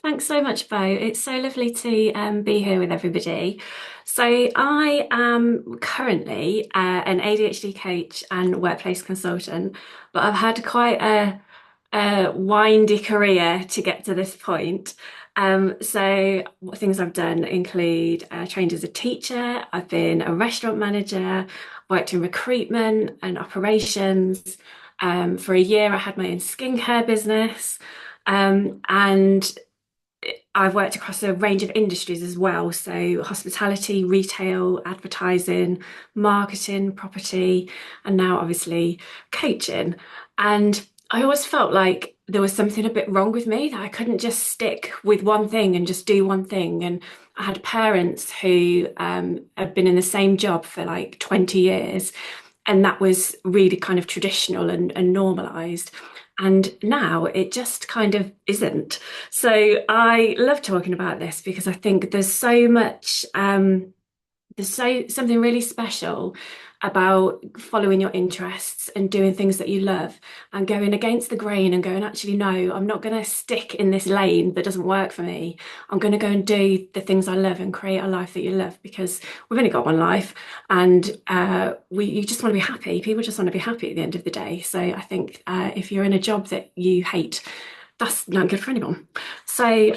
Thanks so much, Bo. It's so lovely to be here with everybody. So, I am currently an ADHD coach and workplace consultant, but I've had quite a windy career to get to this point. So, what things I've done include trained as a teacher, I've been a restaurant manager, worked in recruitment and operations. For a year, I had my own skincare business. And I've worked across a range of industries as well. So, hospitality, retail, advertising, marketing, property, and now obviously coaching. And I always felt like there was something a bit wrong with me, that I couldn't just stick with one thing and just do one thing. And I had parents who had been in the same job for like 20 years, and that was really kind of traditional and normalized. And now it just kind of isn't. So I love talking about this because I think there's so much, there's something really special about following your interests and doing things that you love and going against the grain and going, actually, no, I'm not going to stick in this lane that doesn't work for me. I'm going to go and do the things I love and create a life that you love, because we've only got one life, and you just want to be happy. People just want to be happy at the end of the day. So I think if you're in a job that you hate, that's not good for anyone. So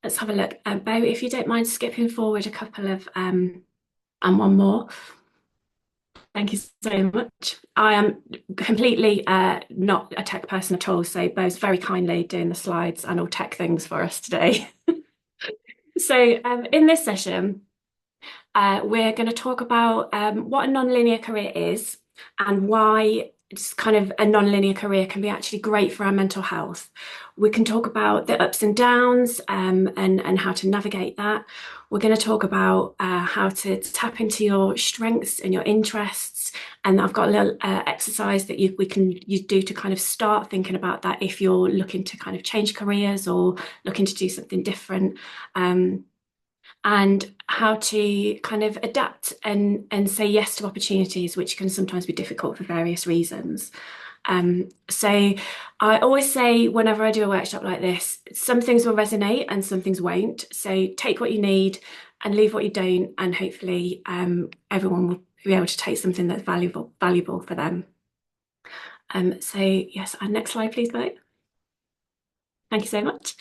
let's have a look. Bo, if you don't mind skipping forward a couple of and one more. Thank you so much. I am completely not a tech person at all, so Bo's very kindly doing the slides and all tech things for us today. So in this session, we're going to talk about what a non-linear career is and why it's kind of a non-linear career can be actually great for our mental health. We can talk about the ups and downs, and how to navigate that. We're going to talk about how to tap into your strengths and your interests. And I've got a little exercise that you do to kind of start thinking about that if you're looking to kind of change careers or looking to do something different. And how to kind of adapt and say yes to opportunities, which can sometimes be difficult for various reasons. So I always say, whenever I do a workshop like this, some things will resonate and some things won't. So take what you need and leave what you don't, and hopefully everyone will be able to take something that's valuable for them. So yes, and next slide, please, Bo. Thank you so much.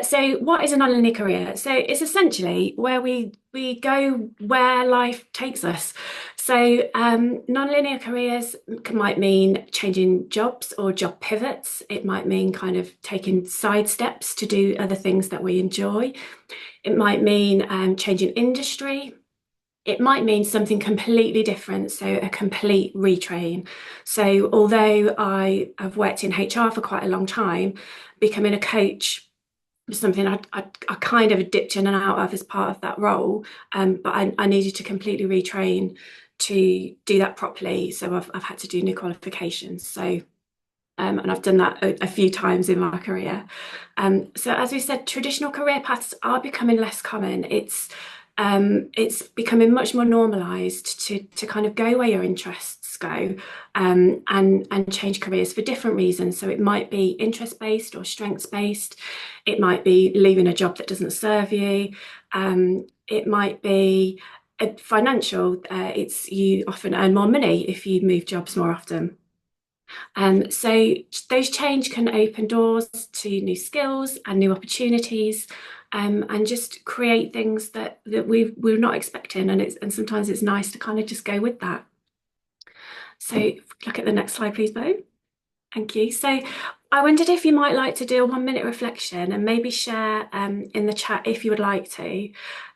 So, what is a non-linear career? So, it's essentially where we go where life takes us. So, non-linear careers might mean changing jobs or job pivots. It might mean kind of taking side steps to do other things that we enjoy. It might mean changing industry. It might mean something completely different, so a complete retrain. So, although I have worked in HR for quite a long time, becoming a coach was something I kind of dipped in and out of as part of that role. But I needed to completely retrain to do that properly. So, I've had to do new qualifications. So, and I've done that a few times in my career. So, as we said, traditional career paths are becoming less common. It's becoming much more normalised to kind of go where your interests go, and change careers for different reasons. So it might be interest based or strengths based. It might be leaving a job that doesn't serve you. It might be financial. It's you often earn more money if you move jobs more often. So those change can open doors to new skills and new opportunities, and just create things that we're not expecting. And sometimes it's nice to kind of just go with that. So look at the next slide, please, Bo. Thank you. So I wondered if you might like to do a 1 minute reflection and maybe share in the chat, if you would like to,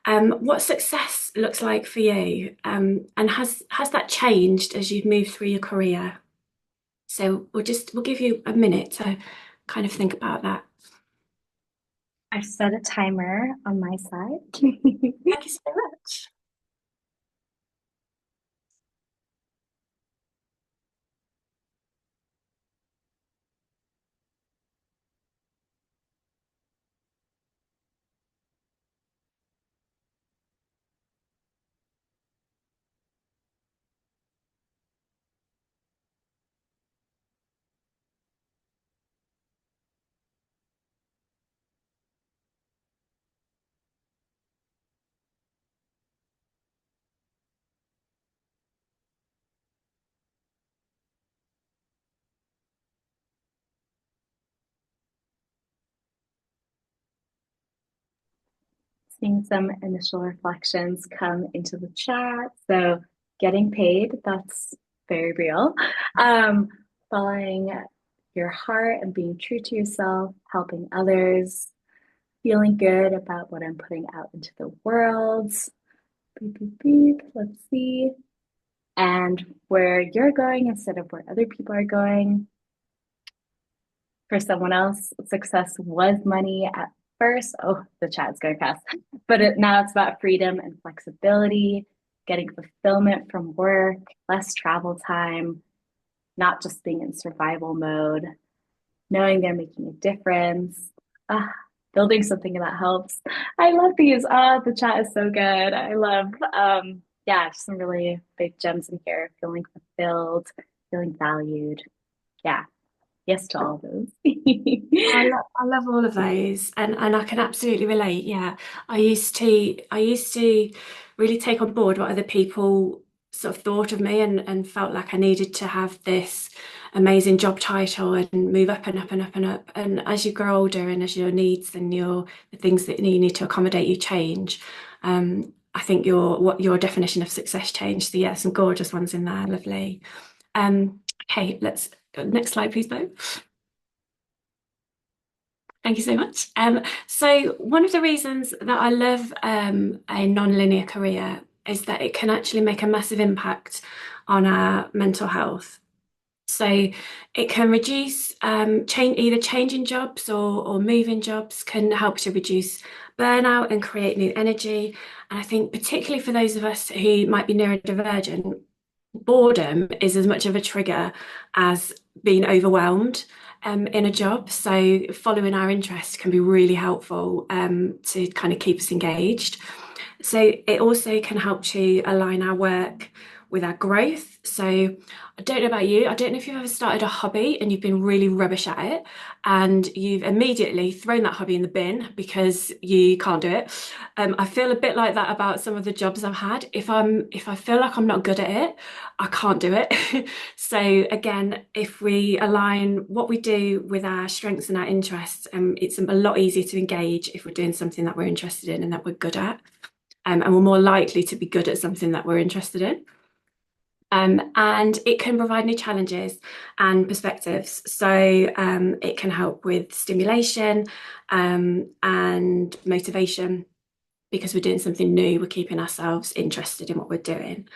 what success looks like for you, and has that changed as you've moved through your career? So we'll give you a minute to kind of think about that. I've set a timer on my side. Thank you so much. seeing some initial reflections come into the chat. So getting paid, that's very real. Um, Following your heart and being true to yourself, helping others, feeling good about what I'm putting out into the world. Beep, beep, beep. Let's see. And where you're going instead of where other people are going. For someone else, success was money at first. Oh, the chat's going fast. Now it's about freedom and flexibility, getting fulfillment from work, less travel time, not just being in survival mode, knowing they're making a difference. Ah, Building something that helps. I love these. The chat is so good. I love, yeah, just some really big gems in here. Feeling fulfilled, feeling valued. Yeah, yes to all those. I love all of those, and I can absolutely relate. Yeah, I used to really take on board what other people sort of thought of me, and felt like I needed to have this amazing job title and move up and up and up and up. And as you grow older, and as your needs and the things that you need to accommodate you change, I think your definition of success changed. So yeah, some gorgeous ones in there, lovely. Okay, let's next slide, please, Bo. Thank you so much. So one of the reasons that I love a non-linear career is that it can actually make a massive impact on our mental health. So it can reduce either changing jobs or moving jobs can help to reduce burnout and create new energy. And I think particularly for those of us who might be neurodivergent, boredom is as much of a trigger as being overwhelmed in a job. So following our interest can be really helpful to kind of keep us engaged. So it also can help to align our work with our growth. So I don't know about you, I don't know if you've ever started a hobby and you've been really rubbish at it and you've immediately thrown that hobby in the bin because you can't do it. I feel a bit like that about some of the jobs I've had. If I feel like I'm not good at it, I can't do it. So again, if we align what we do with our strengths and our interests, it's a lot easier to engage if we're doing something that we're interested in and that we're good at. And we're more likely to be good at something that we're interested in. And it can provide new challenges and perspectives. So it can help with stimulation and motivation because we're doing something new, we're keeping ourselves interested in what we're doing.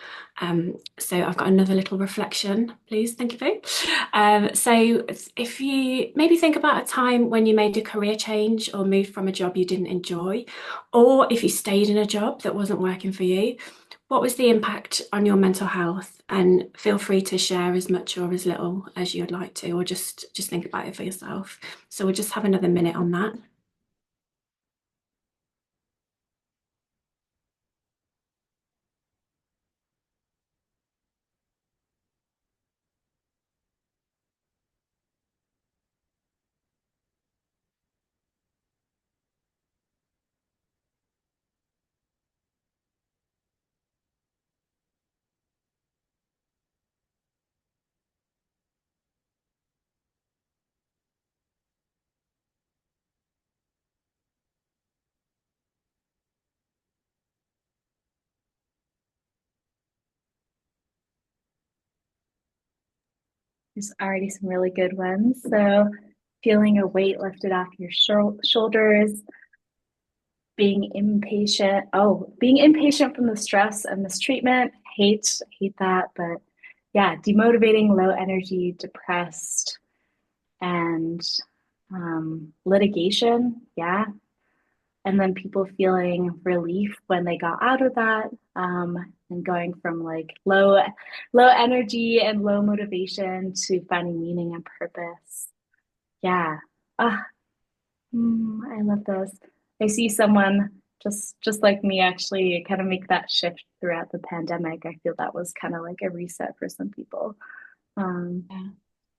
So I've got another little reflection, please. Thank you, Boo. So if you maybe think about a time when you made a career change or moved from a job you didn't enjoy, or if you stayed in a job that wasn't working for you, what was the impact on your mental health? And feel free to share as much or as little as you'd like to, or just think about it for yourself. So we'll just have another minute on that. There's already some really good ones. So, feeling a weight lifted off your shoulders, being impatient. Oh, being impatient from the stress and mistreatment. Hate that. But yeah, demotivating, low energy, depressed, and litigation. Yeah. And then people feeling relief when they got out of that, and going from like low energy and low motivation to finding meaning and purpose. Yeah. Ah, I love this. I see someone just like me actually kind of make that shift throughout the pandemic. I feel that was kind of like a reset for some people. Um, Yeah.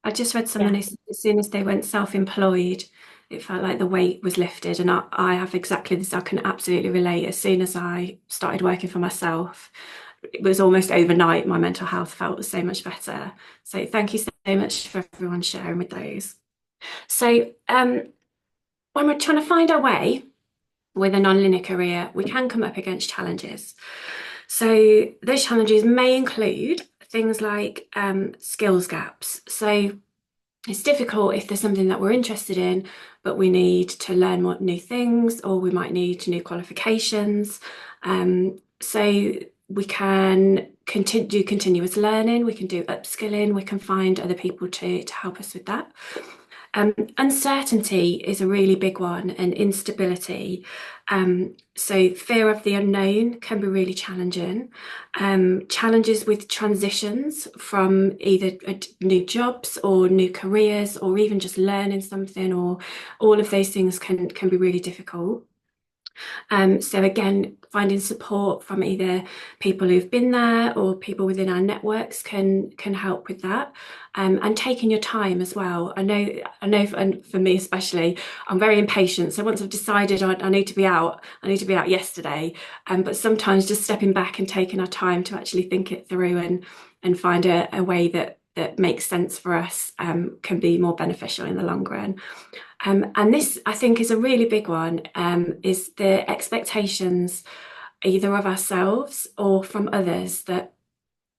I just read someone yeah. who said as soon as they went self-employed, it felt like the weight was lifted. And I have exactly this. I can absolutely relate. As soon as I started working for myself, it was almost overnight. My mental health felt so much better. So thank you so much for everyone sharing with those. So when we're trying to find our way, with a non-linear career, we can come up against challenges. So those challenges may include things like skills gaps. So it's difficult if there's something that we're interested in, but we need to learn more new things, or we might need new qualifications. So we can do continuous learning, we can do upskilling, we can find other people to help us with that. Uncertainty is a really big one, and instability. So fear of the unknown can be really challenging. Challenges with transitions from either new jobs or new careers, or even just learning something, or all of those things can be really difficult. So again, finding support from either people who've been there or people within our networks can help with that. And taking your time as well. And for me especially, I'm very impatient. So once I've decided I need to be out, I need to be out yesterday. But sometimes just stepping back and taking our time to actually think it through and find a way that makes sense for us can be more beneficial in the long run. And this, I think, is a really big one, is the expectations either of ourselves or from others, that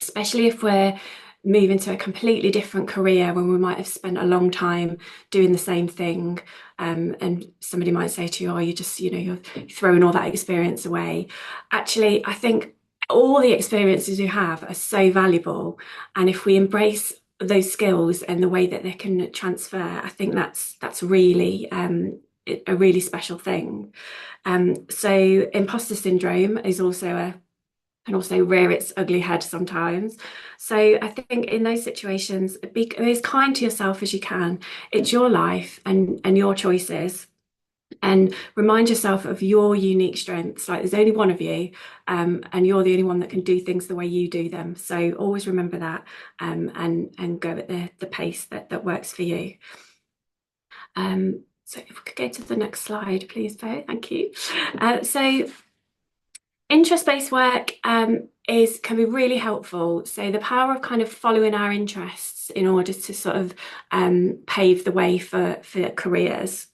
especially if we're moving to a completely different career when we might have spent a long time doing the same thing, and somebody might say to you, oh, you just, you're throwing all that experience away. Actually, I think all the experiences you have are so valuable, and if we embrace those skills and the way that they can transfer, I think that's really a really special thing. So imposter syndrome is also can also rear its ugly head sometimes. So I think in those situations, be as kind to yourself as you can. It's your life and your choices. And remind yourself of your unique strengths. Like, there's only one of you, and you're the only one that can do things the way you do them. So always remember that, and go at the pace that works for you. So if we could go to the next slide, please, Bo. Thank you. So interest-based work can be really helpful. So the power of kind of following our interests in order to sort of pave the way for careers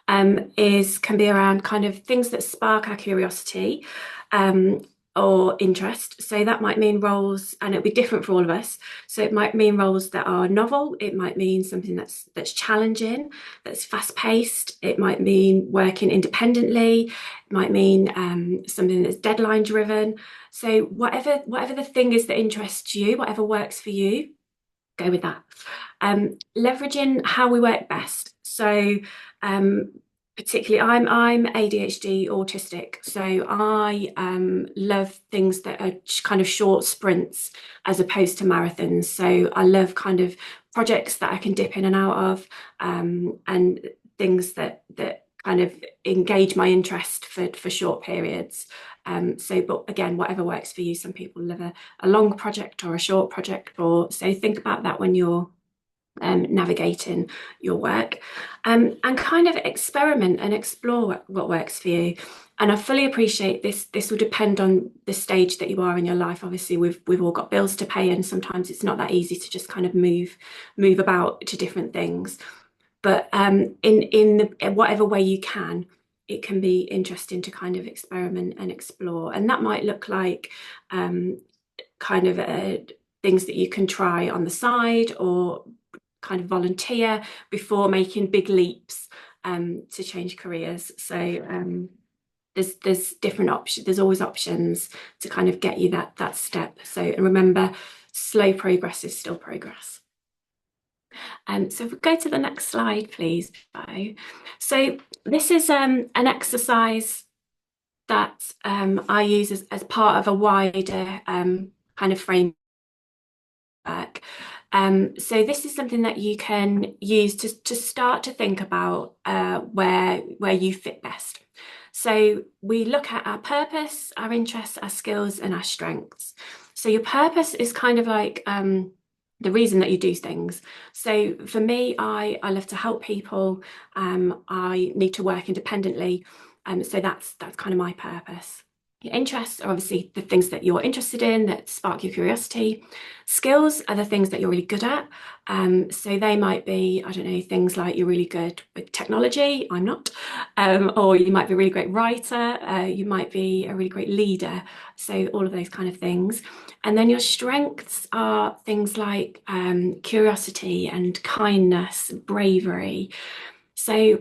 can be around kind of things that spark our curiosity or interest. So that might mean roles, and it'll be different for all of us. So it might mean roles that are novel. It might mean something that's challenging, that's fast-paced. It might mean working independently. It might mean something that's deadline-driven. So whatever the thing is that interests you, whatever works for you, go with that. Leveraging how we work best. So particularly I'm ADHD autistic, so I love things that are kind of short sprints as opposed to marathons. So I love kind of projects that I can dip in and out of, and things that kind of engage my interest for short periods. But again, whatever works for you. Some people love a long project or a short project, or so think about that when you're navigating your work, and kind of experiment and explore what works for you. And I fully appreciate this will depend on the stage that you are in your life. Obviously, we've all got bills to pay, and sometimes it's not that easy to just kind of move about to different things. But in whatever way you can, it can be interesting to kind of experiment and explore. And that might look like kind of things that you can try on the side, or kind of volunteer before making big leaps to change careers. So there's different options. There's always options to kind of get you that step. So, and remember, slow progress is still progress. So if we go to the next slide, please, Bo. So this is an exercise that I use as part of a wider kind of framework. So this is something that you can use to start to think about where you fit best. So we look at our purpose, our interests, our skills, and our strengths. So your purpose is kind of like the reason that you do things. So for me, I love to help people. I need to work independently. So that's kind of my purpose. Your interests are obviously the things that you're interested in that spark your curiosity. Skills are the things that you're really good at. So they might be, I don't know, things like you're really good with technology. I'm not. Or you might be a really great writer. You might be a really great leader. So all of those kind of things. And then your strengths are things like curiosity and kindness, bravery. So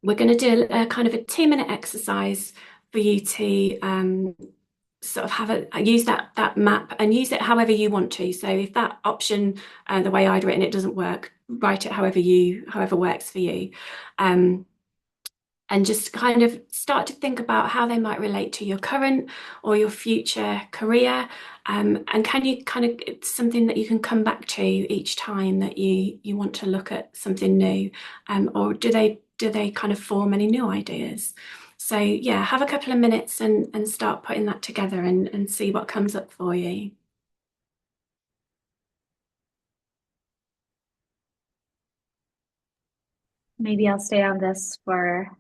we're going to do a kind of a 2-minute exercise for you to sort of have a use that map and use it however you want to. So if that option, the way I'd written it, doesn't work, write it however works for you. Um, and just kind of start to think about how they might relate to your current or your future career. And can you kind of, it's something that you can come back to each time that you want to look at something new, or do they kind of form any new ideas? So yeah, have a couple of minutes and start putting that together and see what comes up for you. Maybe I'll stay on this for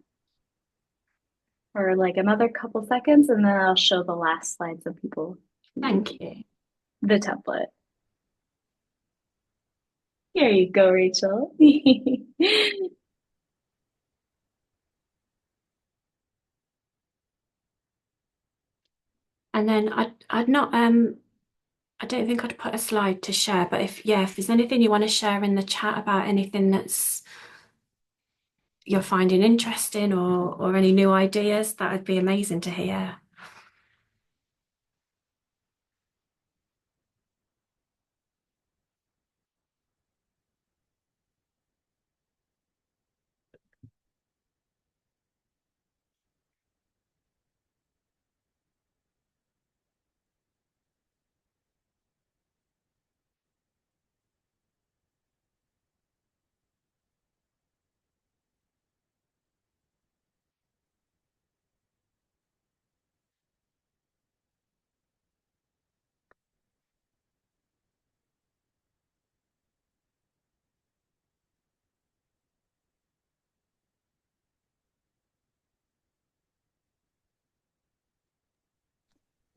like another couple seconds and then I'll show the last slide so people see Thank you. the template. Here you go, Rachel. And then I'd not I don't think I'd put a slide to share, but if there's anything you want to share in the chat about anything that's you're finding interesting or any new ideas, that would be amazing to hear.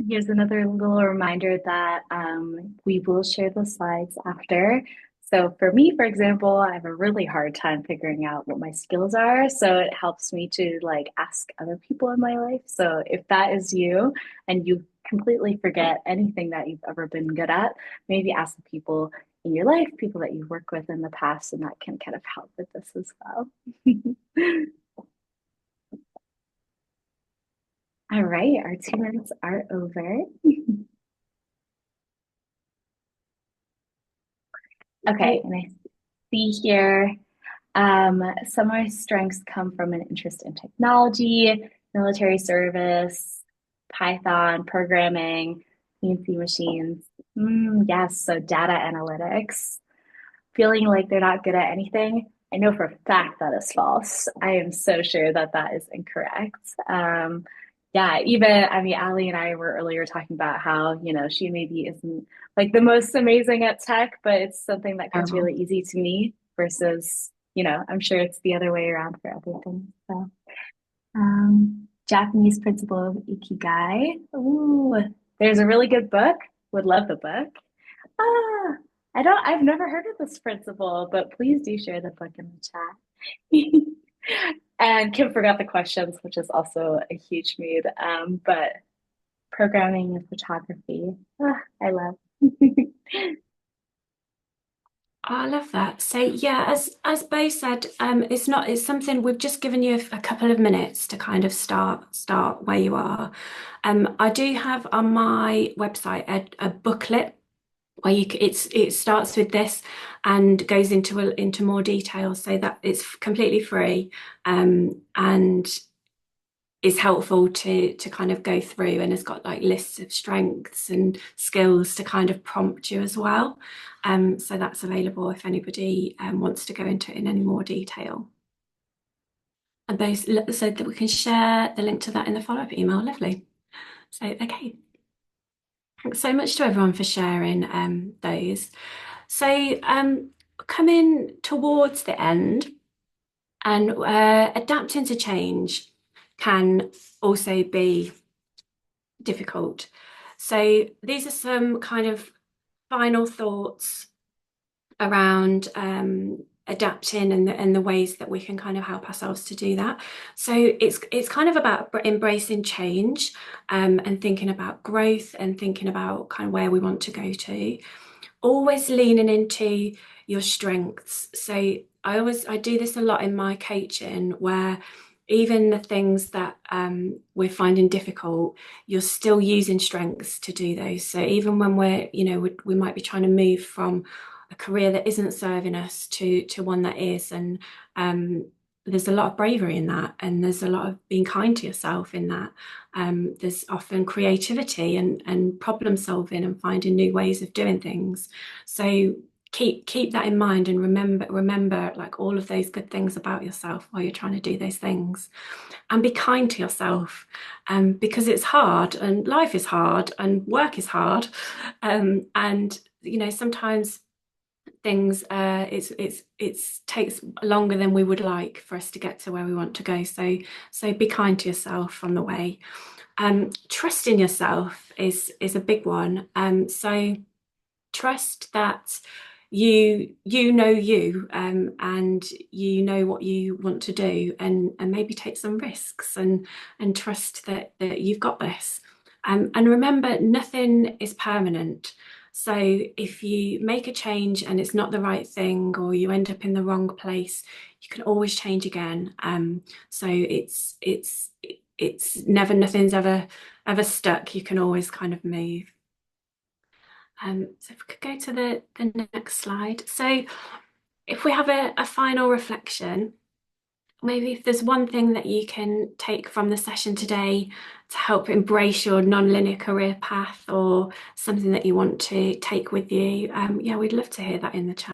Here's another little reminder that we will share the slides after. So for me, for example, I have a really hard time figuring out what my skills are. So it helps me to like ask other people in my life. So if that is you and you completely forget anything that you've ever been good at, maybe ask the people in your life, people that you've worked with in the past, and that can kind of help with this as well. All right, our 2 minutes are over. Okay, Okay. and I see here some of my strengths come from an interest in technology, military service, Python, programming, CNC machines. Yes, so data analytics. Feeling like they're not good at anything. I know for a fact that is false. I am so sure that that is incorrect. Yeah, even, I mean, Allie and I were earlier talking about how, she maybe isn't like the most amazing at tech, but it's something that comes Oh, really easy to me versus, I'm sure it's the other way around for everything. So, Japanese principle of Ikigai. Ooh, there's a really good book. Would love the book. Ah, I've never heard of this principle, but please do share the book in the chat. And Kim forgot the questions, which is also a huge mood. But programming and photography, I love. I love that. So yeah, as Bo said, it's something we've just given you a couple of minutes to kind of start where you are. I do have on my website a booklet where it starts with this and goes into more detail, so that it's completely free, and is helpful to kind of go through, and has got like lists of strengths and skills to kind of prompt you as well. So that's available if anybody wants to go into it in any more detail. And those, so that we can share the link to that in the follow-up email. Lovely. So, okay. Thanks so much to everyone for sharing those. So, coming towards the end, and adapting to change can also be difficult. So these are some kind of final thoughts around adapting and the ways that we can kind of help ourselves to do that. So it's kind of about embracing change, and thinking about growth and thinking about kind of where we want to go to. Always leaning into your strengths. So I do this a lot in my coaching, where even the things that we're finding difficult, you're still using strengths to do those. So even when we might be trying to move from a career that isn't serving us to one that is, and there's a lot of bravery in that, and there's a lot of being kind to yourself in that. There's often creativity and problem solving and finding new ways of doing things. So keep that in mind, and remember like all of those good things about yourself while you're trying to do those things, and be kind to yourself, because it's hard, and life is hard, and work is hard, and sometimes things it's takes longer than we would like for us to get to where we want to go. So be kind to yourself on the way. Trust in yourself is a big one. So trust that you know you, and you know what you want to do, and maybe take some risks, and trust that you've got this. And remember, nothing is permanent. So if you make a change and it's not the right thing, or you end up in the wrong place, you can always change again. So it's never, nothing's ever stuck. You can always kind of move. So if we could go to the next slide. So if we have a final reflection, maybe if there's one thing that you can take from the session today to help embrace your non-linear career path, or something that you want to take with you, yeah, we'd love to hear that in the chat.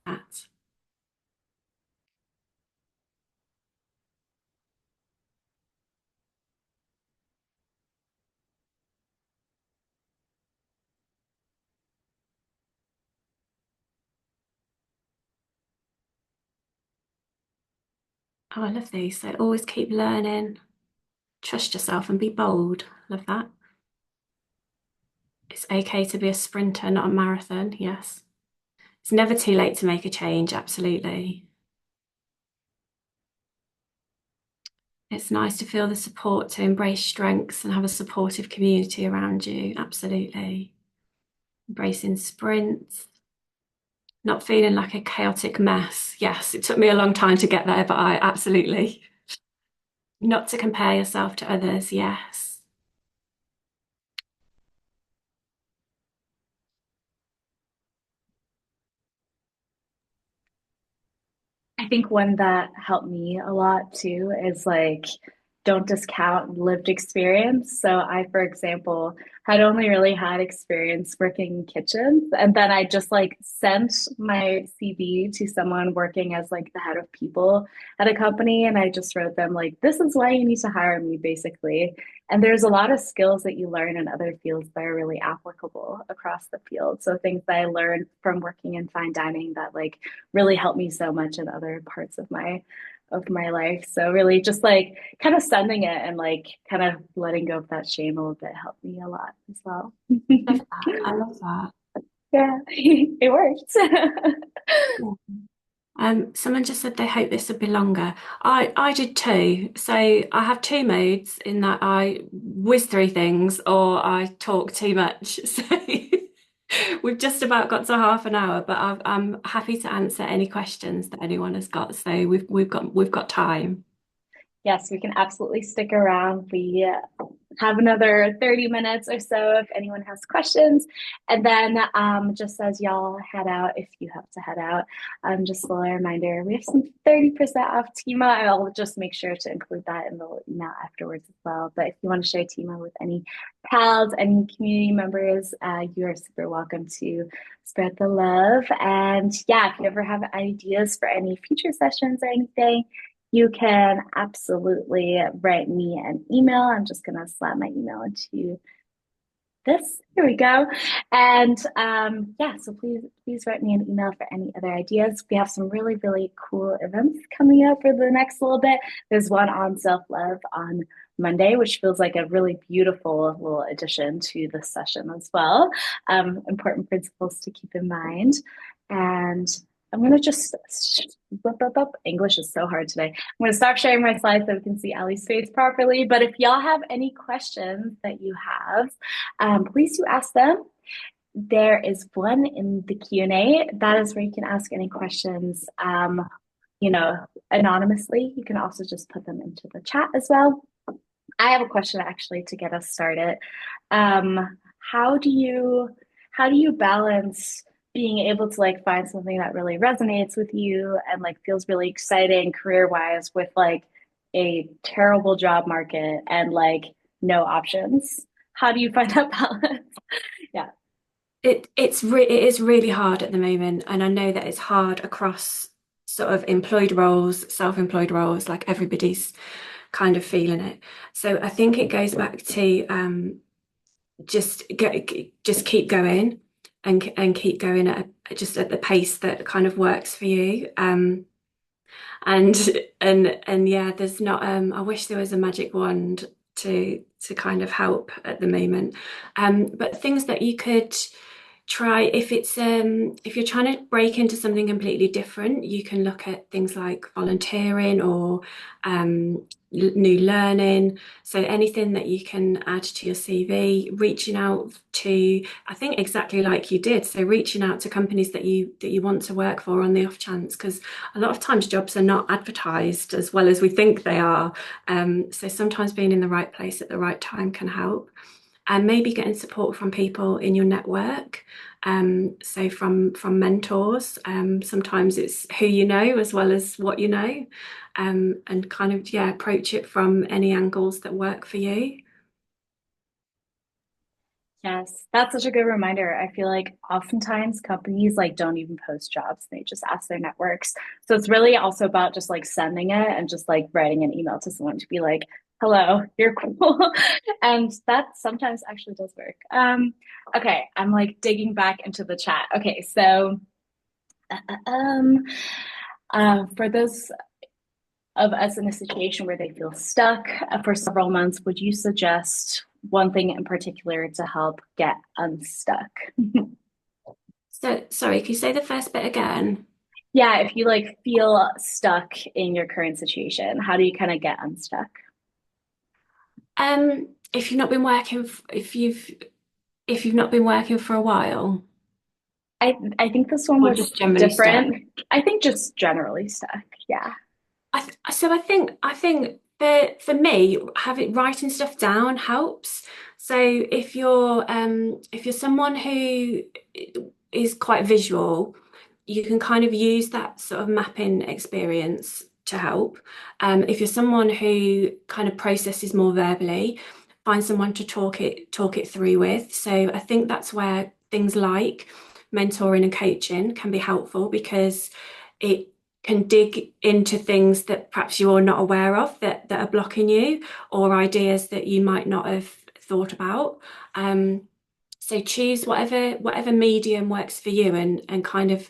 Oh, I love these. So always keep learning, trust yourself, and be bold. Love that. It's okay to be a sprinter, not a marathon. Yes. It's never too late to make a change. Absolutely. It's nice to feel the support to embrace strengths and have a supportive community around you. Absolutely. Embracing sprints, not feeling like a chaotic mess. Yes, it took me a long time to get there, but I absolutely. Not to compare yourself to others. Yes. I think one that helped me a lot too is like, don't discount lived experience. So I, for example, had only really had experience working in kitchens. And then I just like sent my CV to someone working as like the head of people at a company. And I just wrote them like, this is why you need to hire me, basically. And there's a lot of skills that you learn in other fields that are really applicable across the field. So things that I learned from working in fine dining that like really helped me so much in other parts of my life. So really just like kind of sending it and like kind of letting go of that shame a little bit helped me a lot as well. Love that. I love that. Yeah, it worked. Yeah. Someone just said they hope this would be longer. I did too. So I have two modes in that I whiz through things or I talk too much. So we've just about got to half an hour, but I'm happy to answer any questions that anyone has got. So we've got time. Yes, we can absolutely stick around. We have another 30 minutes or so if anyone has questions. And then just as y'all head out, if you have to head out, just a little reminder, we have some 30% off Tiimo. I'll just make sure to include that in the email afterwards as well. But if you want to share Tiimo with any pals, any community members, you are super welcome to spread the love. And yeah, if you ever have ideas for any future sessions or anything, you can absolutely write me an email. I'm just going to slap my email into this. Here we go. And yeah, so please write me an email for any other ideas. We have some really cool events coming up for the next little bit. There's one on self-love on Monday, which feels like a really beautiful little addition to this session as well. Important principles to keep in mind. And I'm going to just English is so hard today. I'm going to stop sharing my slides so we can see Allie's face properly. But if y'all have any questions that you have, please do ask them. There is one in the Q&A. That is where you can ask any questions, anonymously. You can also just put them into the chat as well. I have a question actually to get us started. How do you balance being able to like find something that really resonates with you and like feels really exciting career-wise with like a terrible job market and like no options? How do you find that balance? Yeah. It is really hard at the moment, and I know that it's hard across sort of employed roles, self-employed roles, like everybody's kind of feeling it. So I think it goes back to just keep going and keep going just at the pace that kind of works for you. And and yeah, there's not I wish there was a magic wand to kind of help at the moment. But things that you could try if you're trying to break into something completely different, you can look at things like volunteering or new learning. So anything that you can add to your CV, reaching out to, I think exactly like you did. So reaching out to companies that you want to work for on the off chance, because a lot of times jobs are not advertised as well as we think they are. So sometimes being in the right place at the right time can help. And maybe getting support from people in your network. So from mentors. Sometimes it's who you know as well as what you know. And kind of, yeah, approach it from any angles that work for you. Yes, that's such a good reminder. I feel like oftentimes companies like don't even post jobs. They just ask their networks. So it's really also about just like sending it and just like writing an email to someone to be like, hello, you're cool. And that sometimes actually does work. Okay, I'm like digging back into the chat. Okay, so um, for those of us in a situation where they feel stuck for several months, would you suggest one thing in particular to help get unstuck? So sorry, can you say the first bit again? Yeah, if you like feel stuck in your current situation, how do you kind of get unstuck? If you've not been if you've not been working for a while, I think this one or was just generally stuck. different. I think just generally stuck. Yeah. I think for me, having writing stuff down helps. So if you're someone who is quite visual, you can kind of use that sort of mapping experience to help. If you're someone who kind of processes more verbally, find someone to talk it through with. So I think that's where things like mentoring and coaching can be helpful because it can dig into things that perhaps you're not aware of that are blocking you, or ideas that you might not have thought about. So choose whatever medium works for you, and kind of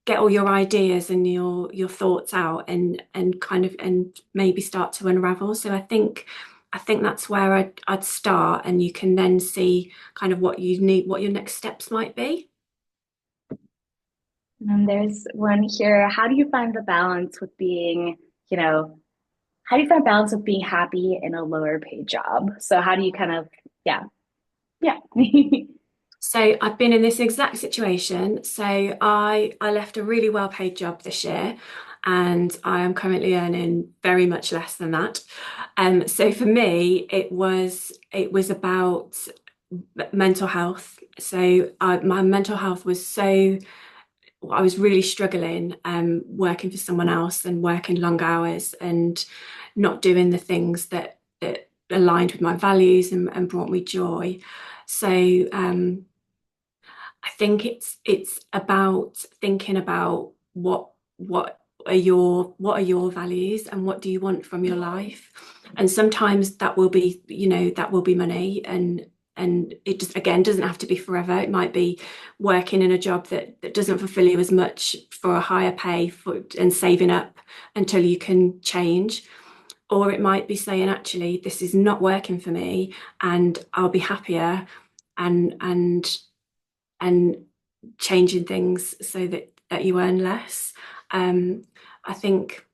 get all your ideas and your thoughts out, and kind of and maybe start to unravel. So I think that's where I'd start, and you can then see kind of what you need, what your next steps might be. And there's one here. How do you find the balance with being, you know, how do you find balance with being happy in a lower paid job? So how do you kind of, yeah, yeah. So I've been in this exact situation. So I left a really well paid job this year, and I am currently earning very much less than that. So for me, it was about mental health. So my mental health was so I was really struggling, working for someone else and working long hours and not doing the things that aligned with my values and brought me joy. So I think it's about thinking about what are your values and what do you want from your life. And sometimes that will be, that will be money, and it just again doesn't have to be forever. It might be working in a job that doesn't fulfill you as much for a higher pay and saving up until you can change. or it might be saying, actually, this is not working for me, and I'll be happier, and and changing things so that you earn less. I think,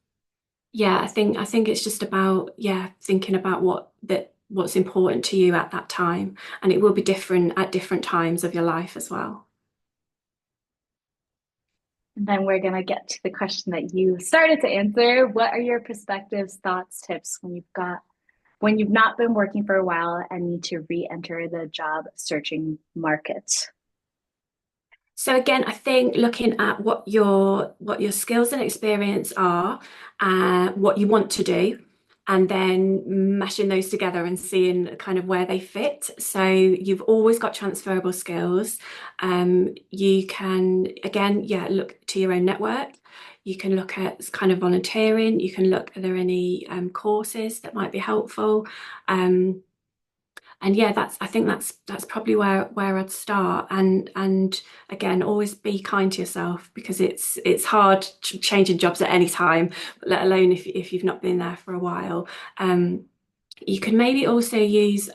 yeah, I think it's just about, yeah, thinking about what's important to you at that time, and it will be different at different times of your life as well. And then we're going to get to the question that you started to answer. What are your perspectives, thoughts, tips when you've not been working for a while and need to re-enter the job searching market? So again, I think looking at what your skills and experience are, what you want to do, and then mashing those together and seeing kind of where they fit. So you've always got transferable skills. You can again, yeah, look to your own network. You can look at kind of volunteering. You can look, are there any courses that might be helpful? Um, and yeah, I think that's probably where I'd start. And again, always be kind to yourself, because it's hard changing jobs at any time, let alone if you've not been there for a while. Um, you can maybe also use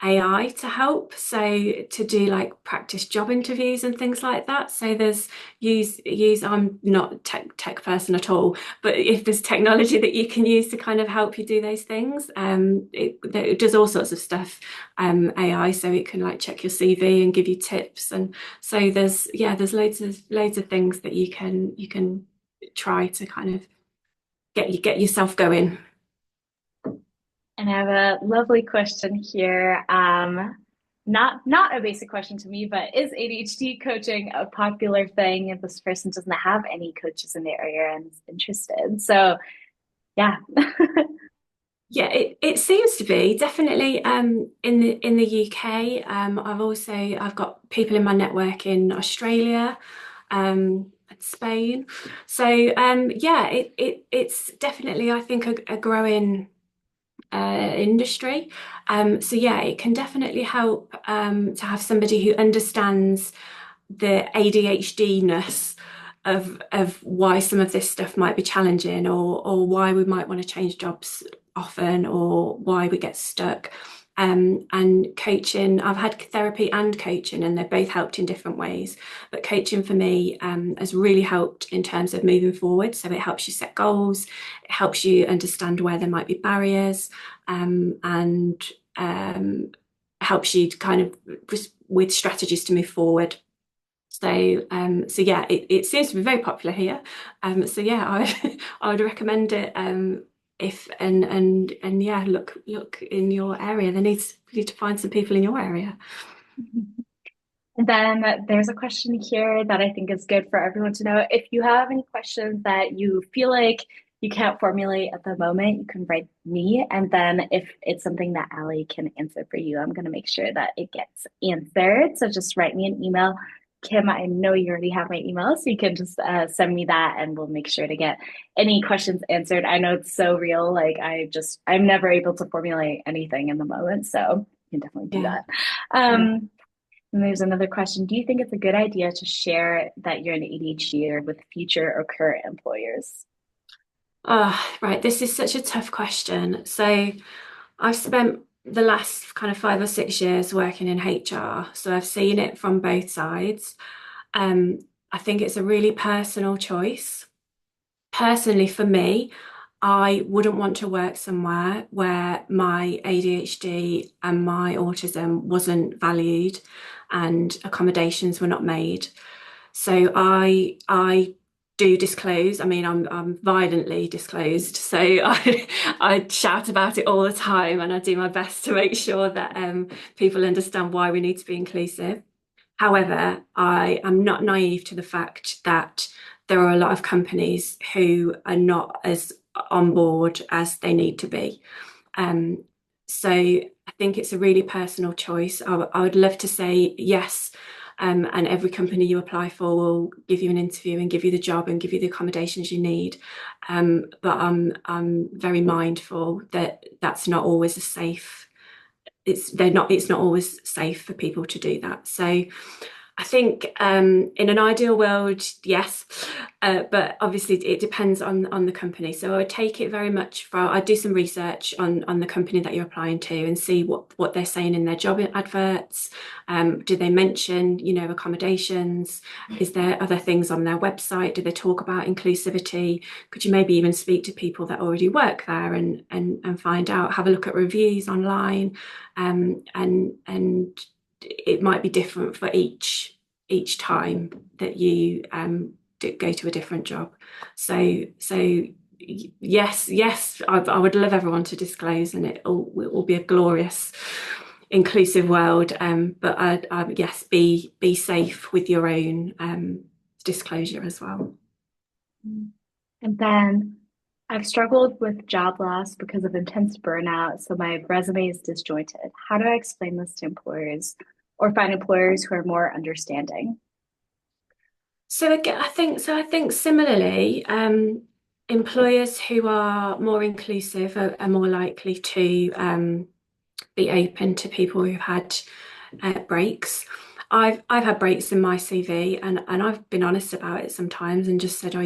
AI to help, so to do like practice job interviews and things like that. So there's use I'm not a tech person at all, but if there's technology that you can use to kind of help you do those things, it does all sorts of stuff, AI, so it can like check your CV and give you tips. And so there's loads of things that you can try to kind of get yourself going. And I have a lovely question here. Not a basic question to me, but is ADHD coaching a popular thing if this person doesn't have any coaches in the area and is interested? So yeah. Yeah, it seems to be definitely in the UK. I've got people in my network in Australia, and Spain. So yeah, it's definitely, I think, a growing industry. So yeah, it can definitely help to have somebody who understands the ADHD-ness of why some of this stuff might be challenging, or why we might want to change jobs often, or why we get stuck. And coaching, I've had therapy and coaching, and they've both helped in different ways. But coaching for me has really helped in terms of moving forward. So it helps you set goals, it helps you understand where there might be barriers, and helps you to kind of just with strategies to move forward. So yeah, it seems to be very popular here. So yeah, I would recommend it. If and yeah, look in your area. You need to find some people in your area. And then there's a question here that I think is good for everyone to know. If you have any questions that you feel like you can't formulate at the moment, you can write me. And then if it's something that Allie can answer for you, I'm going to make sure that it gets answered. So just write me an email. Kim, I know you already have my email, so you can just send me that and we'll make sure to get any questions answered. I know it's so real. Like I'm never able to formulate anything in the moment. So you can definitely do Yeah, that. yeah. And there's another question. Do you think it's a good idea to share that you're an ADHD with future or current employers? Right. This is such a tough question. So I've spent the last kind of 5 or 6 years working in HR, so I've seen it from both sides. Um, I think it's a really personal choice. Personally, for me, I wouldn't want to work somewhere where my ADHD and my autism wasn't valued and accommodations were not made. So I do disclose. I mean, I'm violently disclosed. So I shout about it all the time, and I do my best to make sure that people understand why we need to be inclusive. However, I am not naive to the fact that there are a lot of companies who are not as on board as they need to be. Um, so I think it's a really personal choice. I would love to say yes, and every company you apply for will give you an interview and give you the job and give you the accommodations you need. But I'm very mindful that that's not always a safe. It's not always safe for people to do that. So I think in an ideal world, yes, but obviously it depends on the company. So I would take it very much from. I'd do some research on the company that you're applying to and see what they're saying in their job adverts. Do they mention, accommodations? Is there other things on their website? Do they talk about inclusivity? Could you maybe even speak to people that already work there and find out? Have a look at reviews online, and it might be different for each time that you go to a different job. So yes, I would love everyone to disclose, and it will be a glorious, inclusive world. But yes, be safe with your own disclosure as well. And then I've struggled with job loss because of intense burnout, so my resume is disjointed. How do I explain this to employers or find employers who are more understanding? So again, I think similarly, employers who are more inclusive are more likely to be open to people who've had breaks. I've had breaks in my CV, and I've been honest about it sometimes and just said, oh,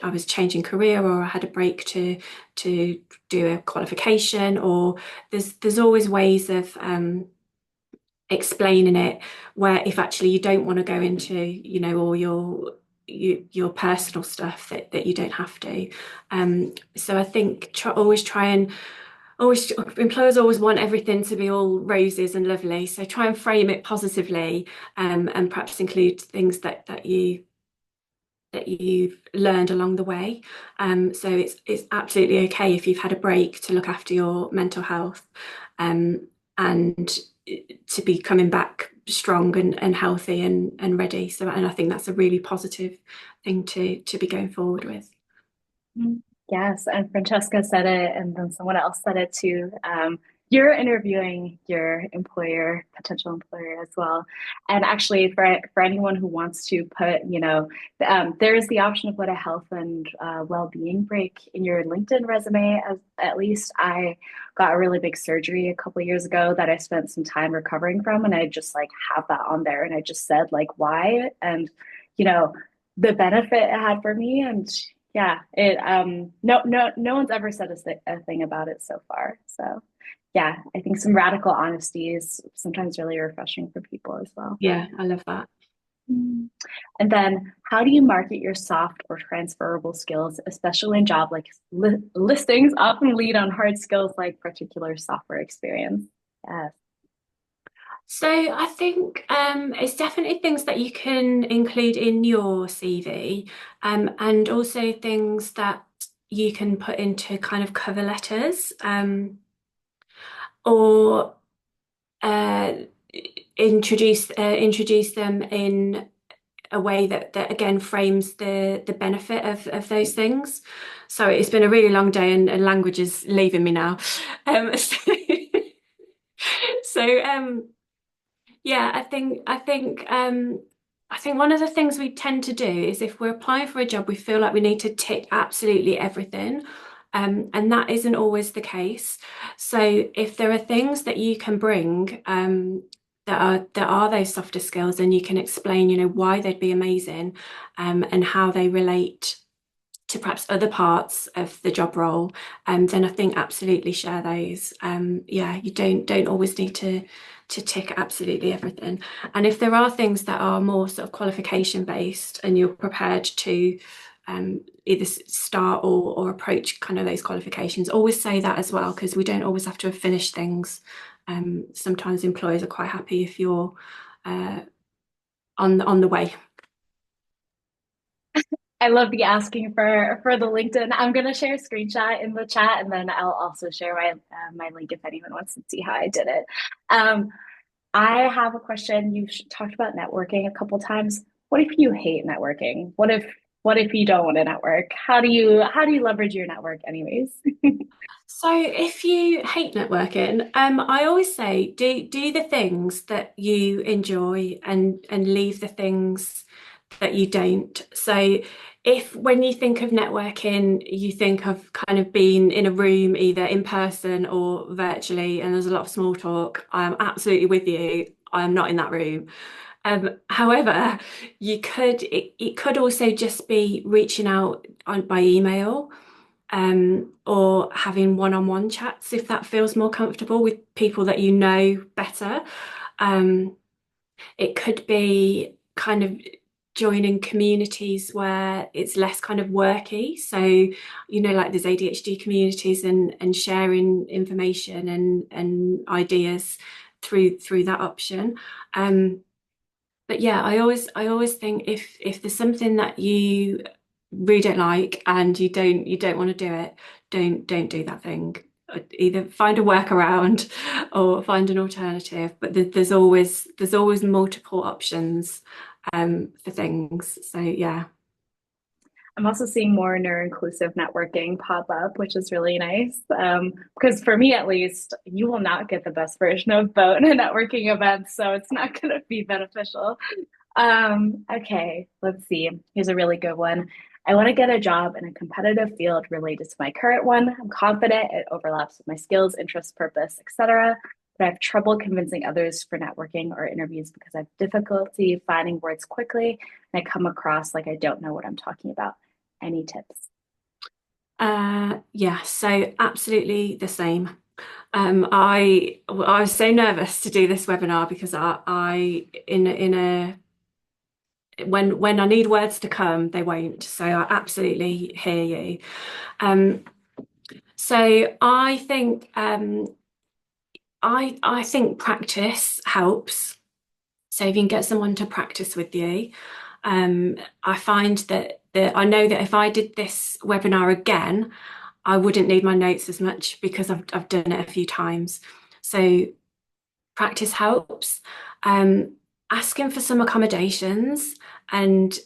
I was changing career, or I had a break to do a qualification, or there's always ways of explaining it, where if actually you don't want to go into all your personal stuff, that you don't have to. So I think always try and always employers always want everything to be all roses and lovely, so try and frame it positively, and perhaps include things that you've learned along the way. So it's absolutely okay if you've had a break to look after your mental health, and to be coming back strong and healthy and ready. And I think that's a really positive thing to be going forward with. Mm. Yes, and Francesca said it, and then someone else said it too. You're interviewing your employer, potential employer as well. And actually, for anyone who wants to put, there is the option to put a health and well-being break in your LinkedIn resume. As at least I got a really big surgery a couple of years ago that I spent some time recovering from, and I just like have that on there, and I just said like why and you know the benefit it had for me. And yeah, it no one's ever said a thing about it so far. So yeah, I think some radical honesty is sometimes really refreshing for people as well. Yeah, I love that. Mm. And then how do you market your soft or transferable skills, especially in job like listings often lead on hard skills like particular software experience? Yes. So I think it's definitely things that you can include in your CV, and also things that you can put into kind of cover letters, or uh, introduce them in a way that again frames the benefit of those things. So it's been a really long day, and language is leaving me now. So, so yeah, I think one of the things we tend to do is, if we're applying for a job, we feel like we need to tick absolutely everything. And that isn't always the case. So if there are things that you can bring, that are those softer skills, and you can explain, why they'd be amazing, and how they relate to perhaps other parts of the job role, then I think absolutely share those. Yeah, you don't always need to tick absolutely everything. And if there are things that are more sort of qualification based, and you're prepared to either start or approach kind of those qualifications, always say that as well, because we don't always have to have finished things. Sometimes employers are quite happy if you're on the way. I love the asking for the LinkedIn. I'm gonna share a screenshot in the chat, and then I'll also share my link if anyone wants to see how I did it. Um, I have a question. You've talked about networking a couple times. What if you hate networking? What if you don't want to network? How do you leverage your network anyways? So if you hate networking, I always say do the things that you enjoy, and leave the things that you don't. So if when you think of networking, you think of kind of being in a room either in person or virtually, and there's a lot of small talk, I am absolutely with you. I am not in that room. However, it could also just be reaching out by email, or having one-on-one chats if that feels more comfortable with people that you know better. Um, it could be kind of joining communities where it's less kind of worky. So, like there's ADHD communities, and sharing information and ideas through that option. Um, but yeah, I always think if there's something that you really don't like and you don't want to do it, don't do that thing. Either find a workaround or find an alternative. But there's always multiple options for things. So yeah. I'm also seeing more neuro-inclusive networking pop up, which is really nice. Because for me, at least, you will not get the best version of both in a networking event, so it's not going to be beneficial. Okay, let's see. Here's a really good one. I want to get a job in a competitive field related to my current one. I'm confident it overlaps with my skills, interests, purpose, etc. But I have trouble convincing others for networking or interviews because I have difficulty finding words quickly and I come across like I don't know what I'm talking about. Any tips? Yeah, so absolutely the same. I was so nervous to do this webinar because I in a when I need words to come, they won't. So I absolutely hear you. Um, so I think practice helps. So if you can get someone to practice with you, I find that I know that if I did this webinar again, I wouldn't need my notes as much because I've done it a few times. So practice helps. Um, Asking for some accommodations and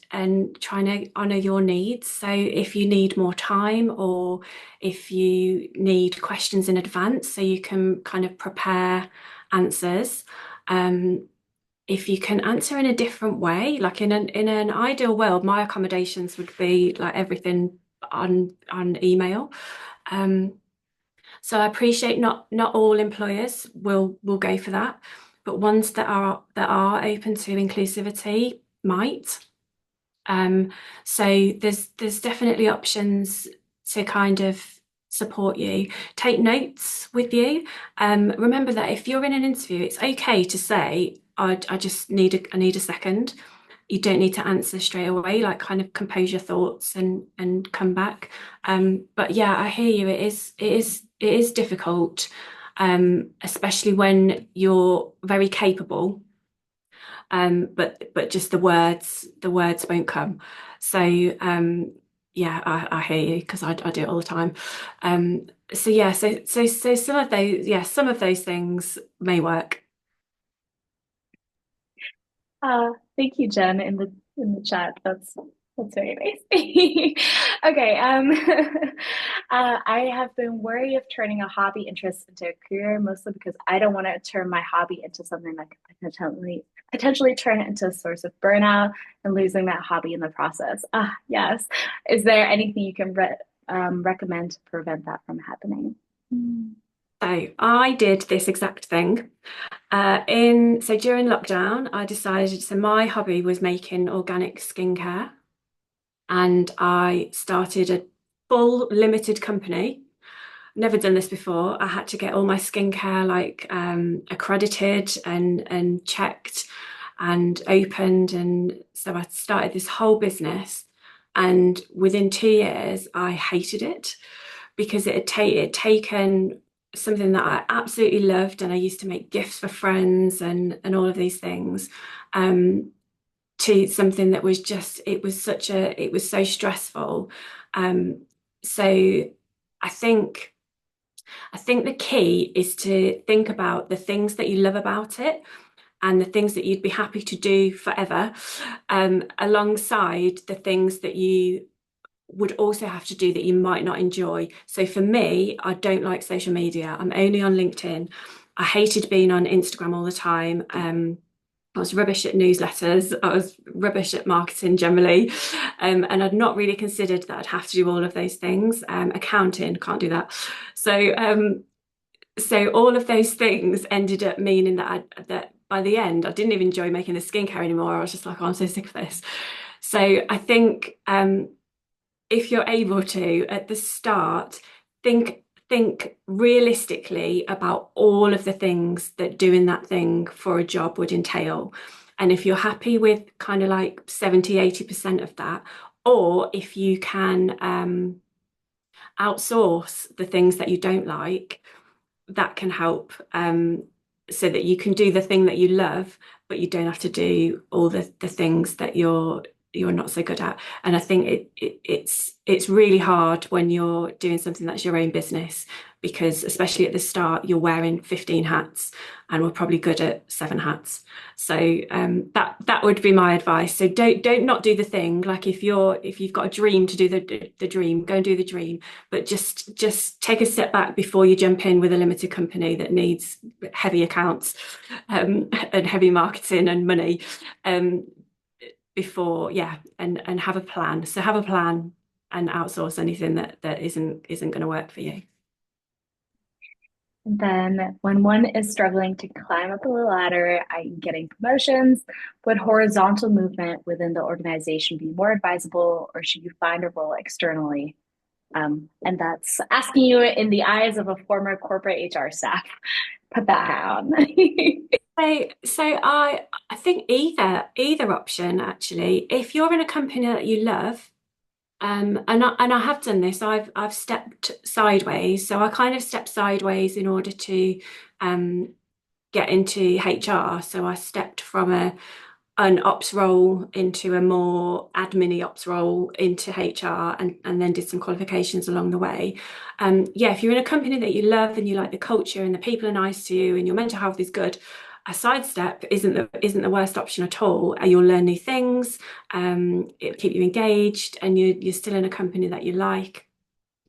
trying to honour your needs. So if you need more time, or if you need questions in advance so you can kind of prepare answers. If you can answer in a different way, like in an ideal world, my accommodations would be like everything on email. Um, so I appreciate not all employers will go for that, but ones that are open to inclusivity might. Um, so there's definitely options to kind of support you. Take notes with you. Remember that if you're in an interview, it's okay to say, I just need a second. You don't need to answer straight away, like kind of compose your thoughts and come back. But yeah, I hear you. It is difficult, especially when you're very capable, but just the words won't come. So yeah, I hear you because I do it all the time. So yeah, so some of those things may work. Thank you, Jen, in the chat. That's very nice. Okay, I have been wary of turning a hobby interest into a career, mostly because I don't want to turn my hobby into something that could potentially turn it into a source of burnout and losing that hobby in the process. Ah, yes. Is there anything you can recommend to prevent that from happening? Mm. So I did this exact thing. So during lockdown, I decided, so my hobby was making organic skincare, and I started a full limited company. Never done this before. I had to get all my skincare like accredited and checked and opened, and so I started this whole business. And within 2 years, I hated it because it had taken something that I absolutely loved, and I used to make gifts for friends and all of these things, um, to something that was just it was so stressful. So I think I think the key is to think about the things that you love about it and the things that you'd be happy to do forever, alongside the things that you would also have to do that you might not enjoy. So for me, I don't like social media. I'm only on LinkedIn. I hated being on Instagram all the time. I was rubbish at newsletters. I was rubbish at marketing generally. And I'd not really considered that I'd have to do all of those things. Accounting, can't do that. So, so all of those things ended up meaning that by the end, I didn't even enjoy making the skincare anymore. I was just like, oh, I'm so sick of this. So I think if you're able to at the start, think realistically about all of the things that doing that thing for a job would entail. And if you're happy with kind of like 70-80% of that, or if you can outsource the things that you don't like, that can help, so that you can do the thing that you love, but you don't have to do all the things that you're not so good at. And I think it's really hard when you're doing something that's your own business, because especially at the start, you're wearing 15 hats and we're probably good at 7 hats. So that would be my advice. So don't not do the thing. Like if you've got a dream to do the dream, go and do the dream, but just take a step back before you jump in with a limited company that needs heavy accounts, and heavy marketing and money. Before, yeah, and have a plan. So have a plan and outsource anything that isn't going to work for you. And then when one is struggling to climb up the ladder, i.e., getting promotions, would horizontal movement within the organization be more advisable, or should you find a role externally? And that's asking you in the eyes of a former corporate HR staff. Put that down. So I think either option actually. If you're in a company that you love, and I have done this. I've stepped sideways. So I kind of stepped sideways in order to get into HR. So I stepped from an ops role into a more admin ops role into HR, and then did some qualifications along the way. Yeah, if you're in a company that you love and you like the culture and the people are nice to you and your mental health is good, a sidestep isn't the worst option at all. You'll learn new things, it'll keep you engaged, and you're still in a company that you like.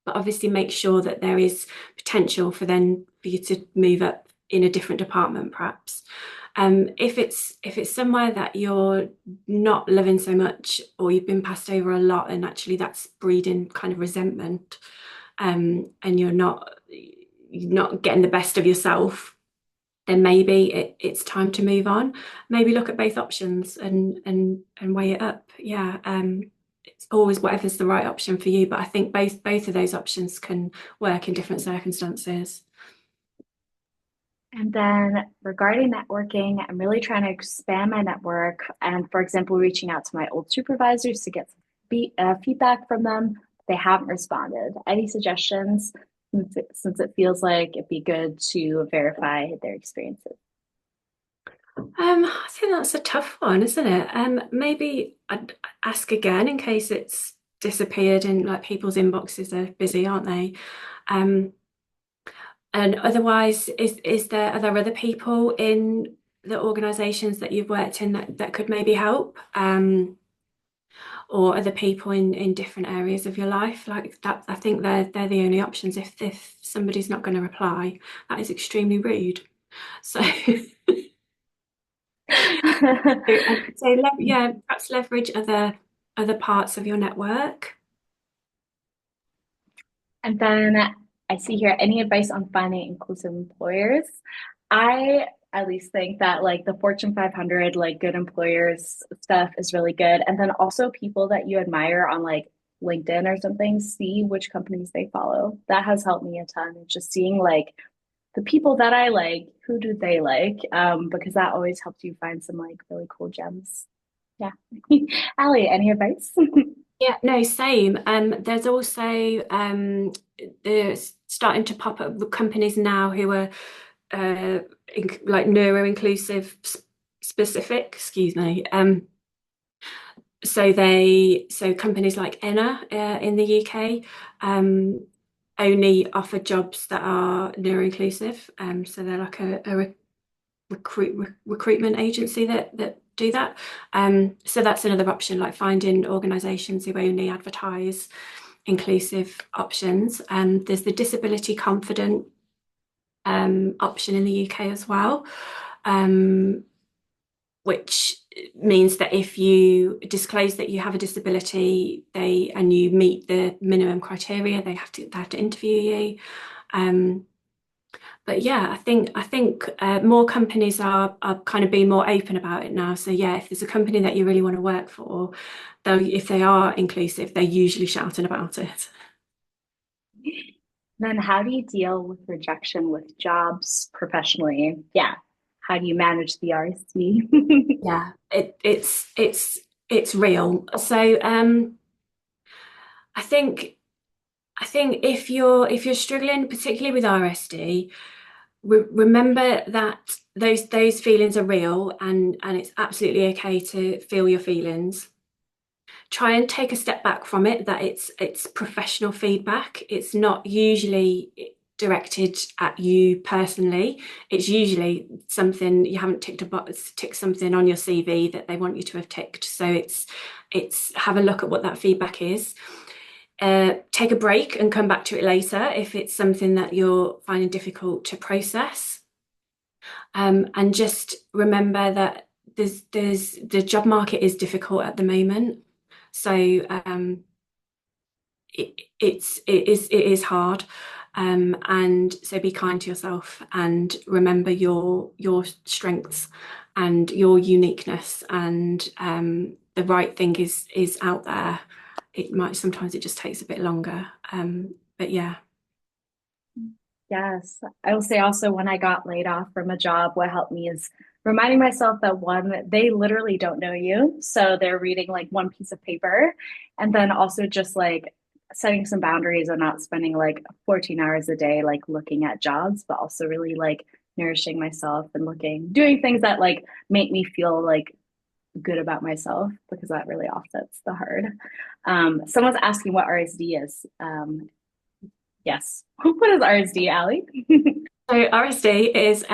But obviously make sure that there is potential for you to move up in a different department, perhaps. If it's somewhere that you're not loving so much, or you've been passed over a lot, and actually that's breeding kind of resentment, and you're not getting the best of yourself, then maybe it's time to move on. Maybe look at both options and weigh it up. Yeah, it's always whatever's the right option for you, but I think both of those options can work in different circumstances. And then regarding networking, I'm really trying to expand my network. And for example, reaching out to my old supervisors to get some feedback from them. They haven't responded. Any suggestions, since it feels like it'd be good to verify their experiences? I think that's a tough one, isn't it? Maybe I'd ask again in case it's disappeared, and like people's inboxes are busy, aren't they? Um, and otherwise, are there other people in the organisations that you've worked in that could maybe help? Or other people in different areas of your life, like that? I think they're the only options. If somebody's not going to reply, that is extremely rude. So so yeah, perhaps leverage other parts of your network. And then I see here, any advice on finding inclusive employers? I at least think that like the Fortune 500, like good employers stuff is really good. And then also people that you admire on like LinkedIn or something, see which companies they follow. That has helped me a ton. Just seeing like the people that I like, who do they like? Because that always helps you find some like really cool gems. Yeah. Allie, any advice? Yeah, no, same. There's also there's starting to pop up companies now who are like neuro-inclusive specific, excuse me. So companies like Enna in the UK only offer jobs that are neuro-inclusive. So they're like a recruitment agency that do that. So that's another option, like finding organisations who only advertise inclusive options. There's the disability confident option in the UK as well, which means that if you disclose that you have a disability, and you meet the minimum criteria, they have to interview you. But yeah, I think more companies are kind of being more open about it now. So yeah, if there's a company that you really want to work for, though if they are inclusive, they're usually shouting about it. Then how do you deal with rejection with jobs professionally? Yeah. How do you manage the RSD? Yeah, it's real. So I think I think if you're struggling, particularly with RSD, remember that those feelings are real, and it's absolutely okay to feel your feelings. Try and take a step back from it, that it's professional feedback. It's not usually directed at you personally. It's usually something you haven't ticked a box, ticked something on your CV that they want you to have ticked. So it's have a look at what that feedback is. Take a break and come back to it later if it's something that you're finding difficult to process. And just remember that there's the job market is difficult at the moment. So it is hard. And so be kind to yourself and remember your strengths and your uniqueness, and the right thing is out there. It might sometimes it just takes a bit longer. But yeah. Yes. I will say also when I got laid off from a job, what helped me is reminding myself that one, they literally don't know you. So they're reading like one piece of paper. And then also just like setting some boundaries and not spending like 14 hours a day like looking at jobs, but also really like nourishing myself and doing things that like make me feel like good about myself because that really offsets the hard. Someone's asking what RSD is. Yes. What is RSD, Allie? So RSD is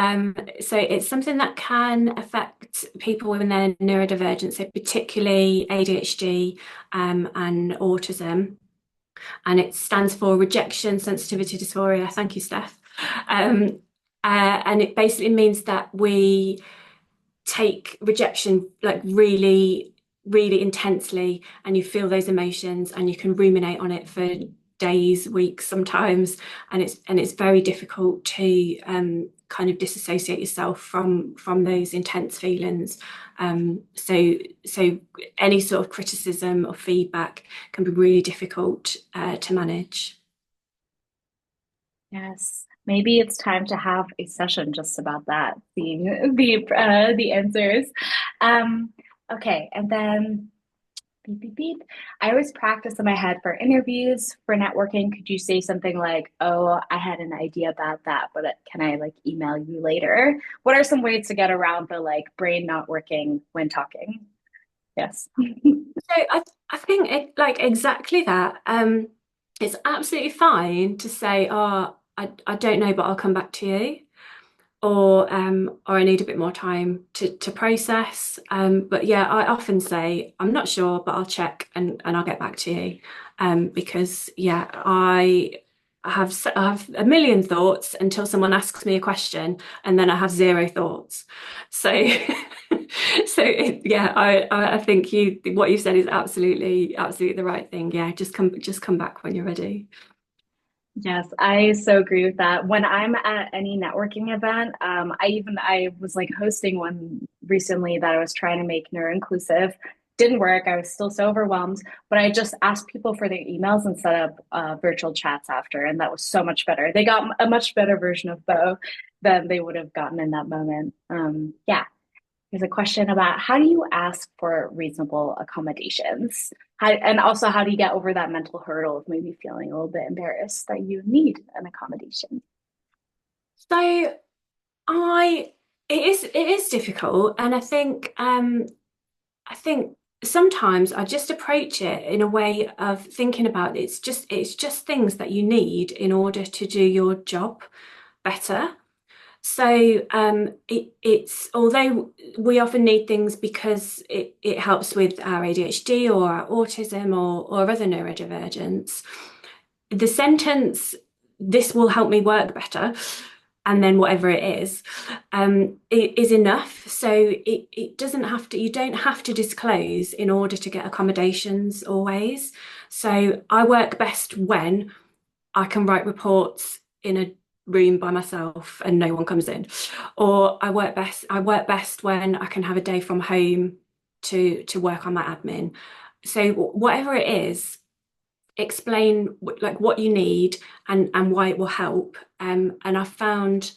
so it's something that can affect people when they're neurodivergent, so particularly ADHD and autism, and it stands for rejection sensitivity dysphoria. Thank you, Steph. Um, and it basically means that we take rejection like really, really intensely, and you feel those emotions and you can ruminate on it for days, weeks sometimes, and it's very difficult to kind of disassociate yourself from those intense feelings. So any sort of criticism or feedback can be really difficult to manage. Yes. Maybe it's time to have a session just about that, seeing the answers. Um, okay, and then beep beep beep. I always practice in my head for interviews, for networking. Could you say something like, "Oh, I had an idea about that, but can I like email you later?" What are some ways to get around the like brain not working when talking? Yes. So I think it like exactly that. It's absolutely fine to say, "Oh, I don't know, but I'll come back to you," or I need a bit more time to process. But yeah, I often say, "I'm not sure, but I'll check and I'll get back to you," because yeah, I have a million thoughts until someone asks me a question, and then I have zero thoughts. So yeah, I think what you've said is absolutely the right thing. Yeah, just come back when you're ready. Yes, I so agree with that. When I'm at any networking event, I was like hosting one recently that I was trying to make neuro inclusive. Didn't work. I was still so overwhelmed, but I just asked people for their emails and set up virtual chats after, and that was so much better. They got a much better version of Bo than they would have gotten in that moment. Yeah. There's a question about how do you ask for reasonable accommodations? And also, how do you get over that mental hurdle of maybe feeling a little bit embarrassed that you need an accommodation? So I it is difficult, and I think sometimes I just approach it in a way of thinking about it's just things that you need in order to do your job better. So it's although we often need things because it helps with our ADHD or our autism or other neurodivergence, the sentence, "this will help me work better," and then whatever it is, it is enough. So it doesn't have to, you don't have to disclose in order to get accommodations always. So I work best when I can write reports in a room by myself and no one comes in. Or I work best when I can have a day from home to work on my admin. So whatever it is, explain like what you need and why it will help. And I found,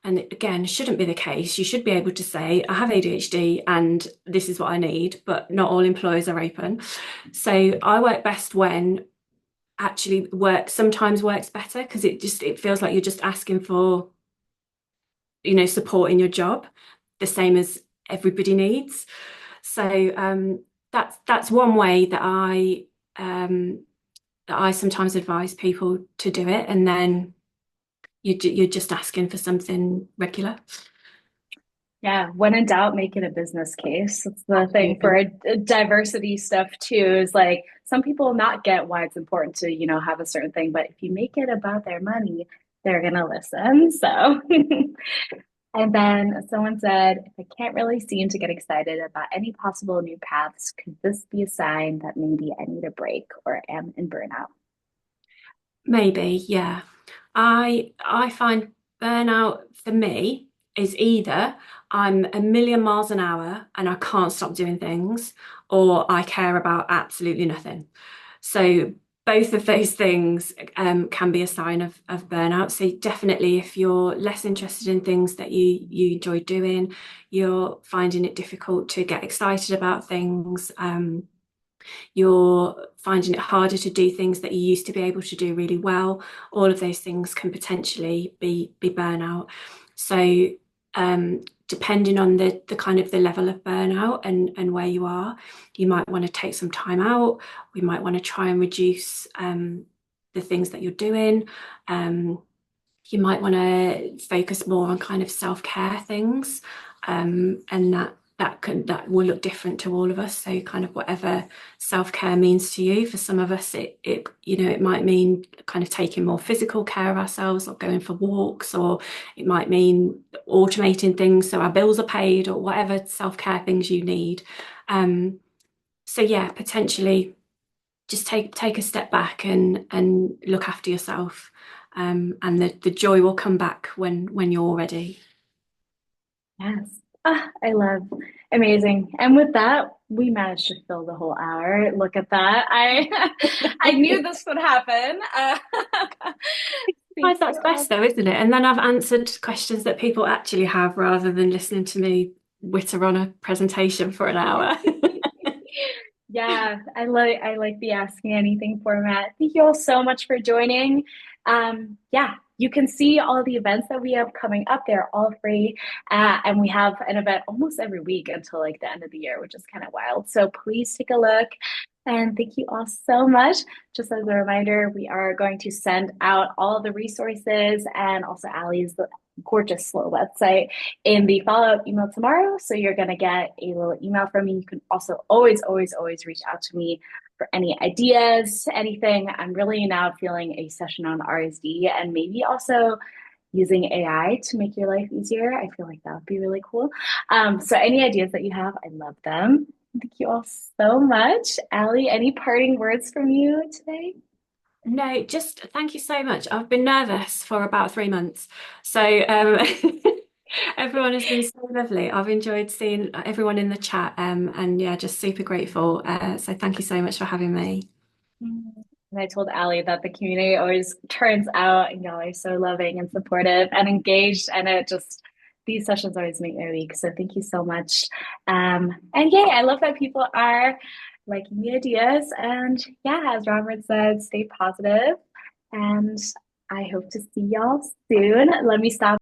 and again, shouldn't be the case. You should be able to say, I have ADHD and this is what I need, but not all employers are open. So I work best when actually work sometimes works better because it feels like you're just asking for, support in your job, the same as everybody needs. So that's one way um, that I sometimes advise people to do it, and then you're just asking for something regular. Yeah, when in doubt, make it a business case. That's the thing for Absolutely. diversity stuff too, is like some people not get why it's important to, have a certain thing, but if you make it about their money, they're gonna listen. So, and then someone said, if I can't really seem to get excited about any possible new paths, could this be a sign that maybe I need a break or am in burnout? Maybe, yeah. I find burnout for me is either I'm a million miles an hour and I can't stop doing things, or I care about absolutely nothing. So both of those things can be a sign of burnout. So definitely, if you're less interested in things that you enjoy doing, you're finding it difficult to get excited about things. You're finding it harder to do things that you used to be able to do really well. All of those things can potentially be burnout. So depending on the kind of the level of burnout and where you are, you might want to take some time out. We might want to try and reduce the things that you're doing. You might want to focus more on kind of self-care things, and that will look different to all of us. So kind of whatever self-care means to you. For some of us, it might mean kind of taking more physical care of ourselves, or going for walks, or it might mean automating things so our bills are paid, or whatever self-care things you need. So yeah, potentially just take a step back and look after yourself, and the joy will come back when you're ready. Yes. I love amazing. And with that, we managed to fill the whole hour. Look at that. I I knew this would happen. Thank Sometimes that's you all. best though, isn't it? And then I've answered questions that people actually have rather than listening to me witter on a presentation for an hour. Yeah, I like the Ask Me Anything format. Thank you all so much for joining. Yeah, you can see all the events that we have coming up. They're all free. And we have an event almost every week until like the end of the year, which is kind of wild. So please take a look. And thank you all so much. Just as a reminder, we are going to send out all of the resources and also Allie's gorgeous slow website in the follow-up email tomorrow. So you're going to get a little email from me. You can also always, always, always reach out to me for any ideas, anything. I'm really now feeling a session on RSD and maybe also using AI to make your life easier. I feel like that would be really cool. So any ideas that you have, I love them. Thank you all so much. Allie, any parting words from you today? No, just thank you so much. I've been nervous for about 3 months. So everyone has been so lovely. I've enjoyed seeing everyone in the chat, and yeah, just super grateful. So thank you so much for having me. And I told Allie that the community always turns out and y'all are so loving and supportive and engaged. And it just, these sessions always make my week. So thank you so much. And yeah, I love that people are liking the ideas. And yeah, as Robert said, stay positive. And I hope to see y'all soon. Let me stop.